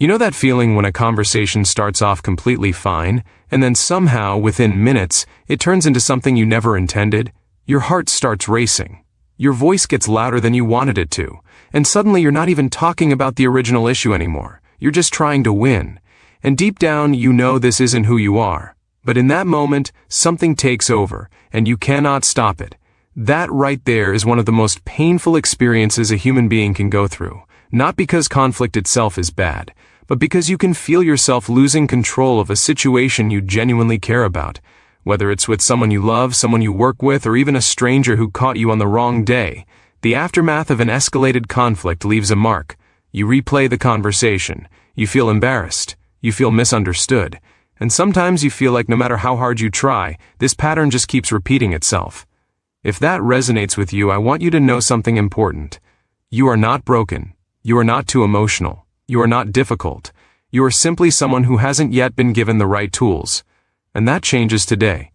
You know that feeling when a conversation starts off completely fine, and then somehow, within minutes, it turns into something you never intended? Your heart starts racing. Your voice gets louder than you wanted it to, and suddenly you're not even talking about the original issue anymore. You're just trying to win. And deep down, you know this isn't who you are. But in that moment, something takes over, and you cannot stop it. That right there is one of the most painful experiences a human being can go through. Not because conflict itself is bad, but because you can feel yourself losing control of a situation you genuinely care about. Whether it's with someone you love, someone you work with, or even a stranger who caught you on the wrong day, the aftermath of an escalated conflict leaves a mark. You replay the conversation. You feel embarrassed. You feel misunderstood. And sometimes you feel like no matter how hard you try, this pattern just keeps repeating itself. If that resonates with you, I want you to know something important. You are not broken. You are not too emotional. You are not difficult. You are simply someone who hasn't yet been given the right tools. And that changes today.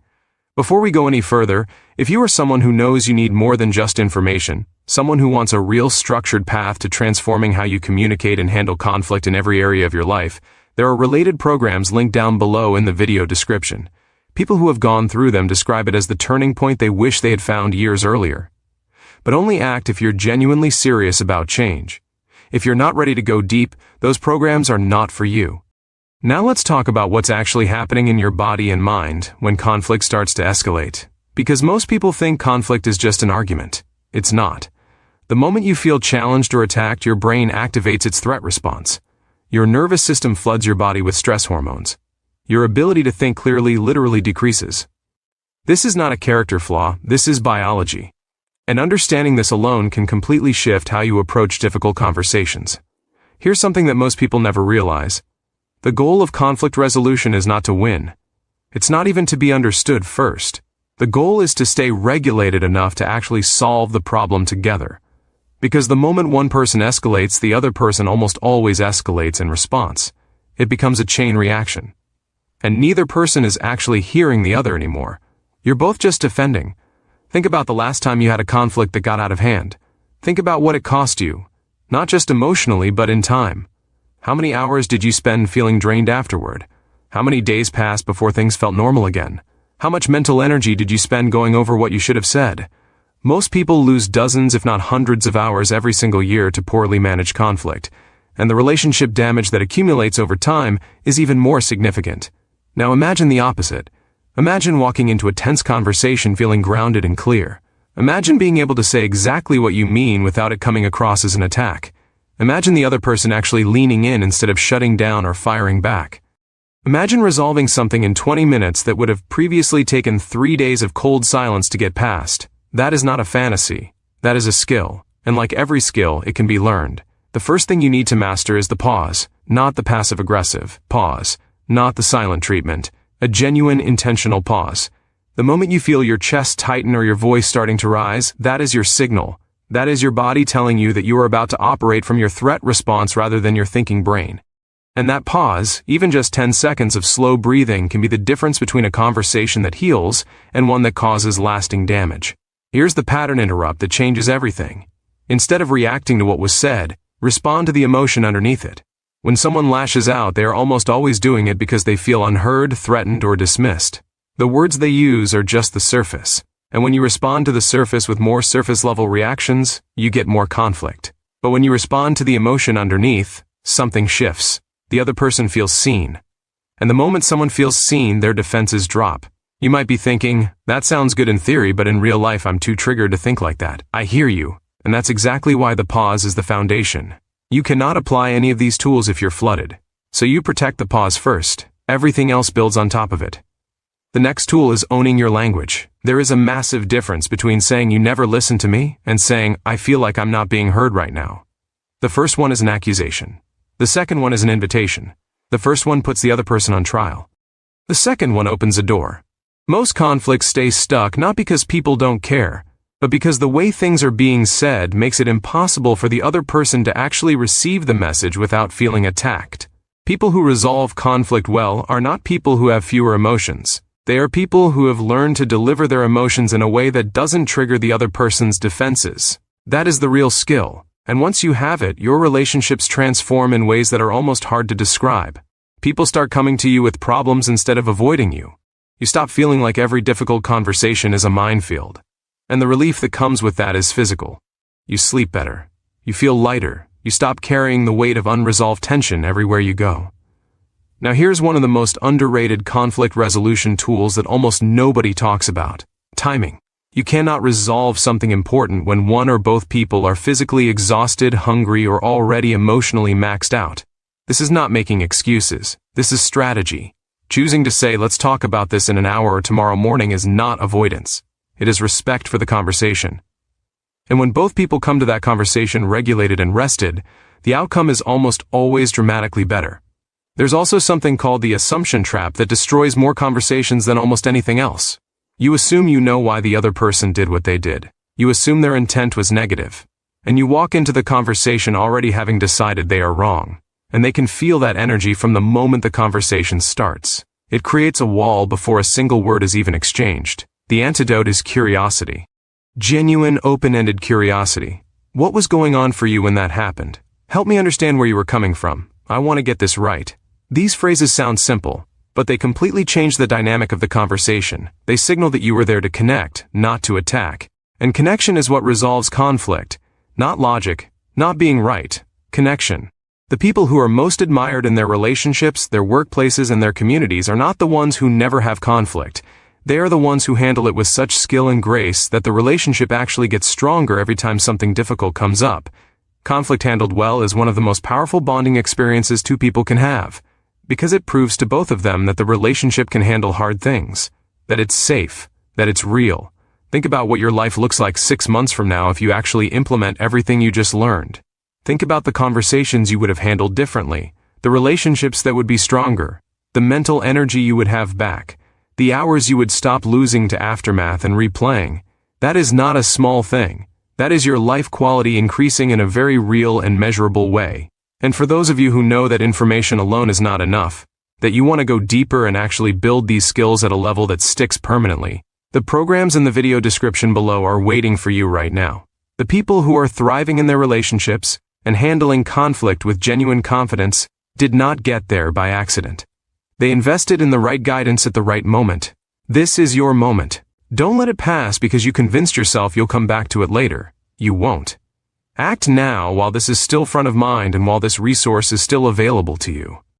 Before we go any further, if you are someone who knows you need more than just information, someone who wants a real structured path to transforming how you communicate and handle conflict in every area of your life, there are related programs linked down below in the video description. People who have gone through them describe it as the turning point they wish they had found years earlier. But only act if you're genuinely serious about change. If you're not ready to go deep, those programs are not for you. Now let's talk about what's actually happening in your body and mind when conflict starts to escalate. Because most people think conflict is just an argument. It's not. The moment you feel challenged or attacked, your brain activates its threat response. Your nervous system floods your body with stress hormones. Your ability to think clearly literally decreases. This is not a character flaw, this is biology. And understanding this alone can completely shift how you approach difficult conversations. Here's something that most people never realize. The goal of conflict resolution is not to win. It's not even to be understood first. The goal is to stay regulated enough to actually solve the problem together. Because the moment one person escalates, the other person almost always escalates in response. It becomes a chain reaction. And neither person is actually hearing the other anymore. You're both just defending. Think about the last time you had a conflict that got out of hand. Think about what it cost you. Not just emotionally, but in time. How many hours did you spend feeling drained afterward? How many days passed before things felt normal again? How much mental energy did you spend going over what you should have said? Most people lose dozens if not hundreds of hours every single year to poorly manage conflict, and the relationship damage that accumulates over time is even more significant. Now imagine the opposite. Imagine walking into a tense conversation feeling grounded and clear. Imagine being able to say exactly what you mean without it coming across as an attack. Imagine the other person actually leaning in instead of shutting down or firing back. Imagine resolving something in 20 minutes that would have previously taken 3 days of cold silence to get past. That is not a fantasy. That is a skill. And like every skill, it can be learned. The first thing you need to master is the pause, not the passive-aggressive pause, not the silent treatment, a genuine intentional pause. The moment you feel your chest tighten or your voice starting to rise, that is your signal. That is your body telling you that you are about to operate from your threat response rather than your thinking brain. And that pause, even just 10 seconds of slow breathing, can be the difference between a conversation that heals and one that causes lasting damage. Here's the pattern interrupt that changes everything. Instead of reacting to what was said, respond to the emotion underneath it. When someone lashes out, they are almost always doing it because they feel unheard, threatened, or dismissed. The words they use are just the surface. And when you respond to the surface with more surface-level reactions, you get more conflict. But when you respond to the emotion underneath, something shifts. The other person feels seen. And the moment someone feels seen, their defenses drop. You might be thinking, that sounds good in theory, but in real life I'm too triggered to think like that. I hear you. And that's exactly why the pause is the foundation. You cannot apply any of these tools if you're flooded. So you protect the pause first. Everything else builds on top of it. The next tool is owning your language. There is a massive difference between saying you never listen to me and saying I feel like I'm not being heard right now. The first one is an accusation. The second one is an invitation. The first one puts the other person on trial. The second one opens a door. Most conflicts stay stuck not because people don't care, but because the way things are being said makes it impossible for the other person to actually receive the message without feeling attacked. People who resolve conflict well are not people who have fewer emotions. They are people who have learned to deliver their emotions in a way that doesn't trigger the other person's defenses. That is the real skill. And once you have it, your relationships transform in ways that are almost hard to describe. People start coming to you with problems instead of avoiding you. You stop feeling like every difficult conversation is a minefield. And the relief that comes with that is physical. You sleep better. You feel lighter. You stop carrying the weight of unresolved tension everywhere you go. Now here's one of the most underrated conflict resolution tools that almost nobody talks about: timing. You cannot resolve something important when one or both people are physically exhausted, hungry, or already emotionally maxed out. This is not making excuses. This is strategy. Choosing to say, let's talk about this in an hour or tomorrow morning, is not avoidance. It is respect for the conversation. And when both people come to that conversation regulated and rested, the outcome is almost always dramatically better. There's also something called the assumption trap that destroys more conversations than almost anything else. You assume you know why the other person did what they did. You assume their intent was negative. And you walk into the conversation already having decided they are wrong. And they can feel that energy from the moment the conversation starts. It creates a wall before a single word is even exchanged. The antidote is curiosity. Genuine, open-ended curiosity. What was going on for you when that happened? Help me understand where you were coming from. I want to get this right. These phrases sound simple, but they completely change the dynamic of the conversation. They signal that you were there to connect, not to attack. And connection is what resolves conflict. Not logic, not being right. Connection. The people who are most admired in their relationships, their workplaces, and their communities are not the ones who never have conflict. They are the ones who handle it with such skill and grace that the relationship actually gets stronger every time something difficult comes up. Conflict handled well is one of the most powerful bonding experiences two people can have, because it proves to both of them that the relationship can handle hard things, that it's safe, that it's real. Think about what your life looks like 6 months from now if you actually implement everything you just learned. Think about the conversations you would have handled differently, the relationships that would be stronger, the mental energy you would have back, the hours you would stop losing to aftermath and replaying. That is not a small thing. That is your life quality increasing in a very real and measurable way. And for those of you who know that information alone is not enough, that you want to go deeper and actually build these skills at a level that sticks permanently, the programs in the video description below are waiting for you right now. The people who are thriving in their relationships and handling conflict with genuine confidence did not get there by accident. They invested in the right guidance at the right moment. This is your moment. Don't let it pass because you convinced yourself you'll come back to it later. You won't. Act now while this is still front of mind and while this resource is still available to you.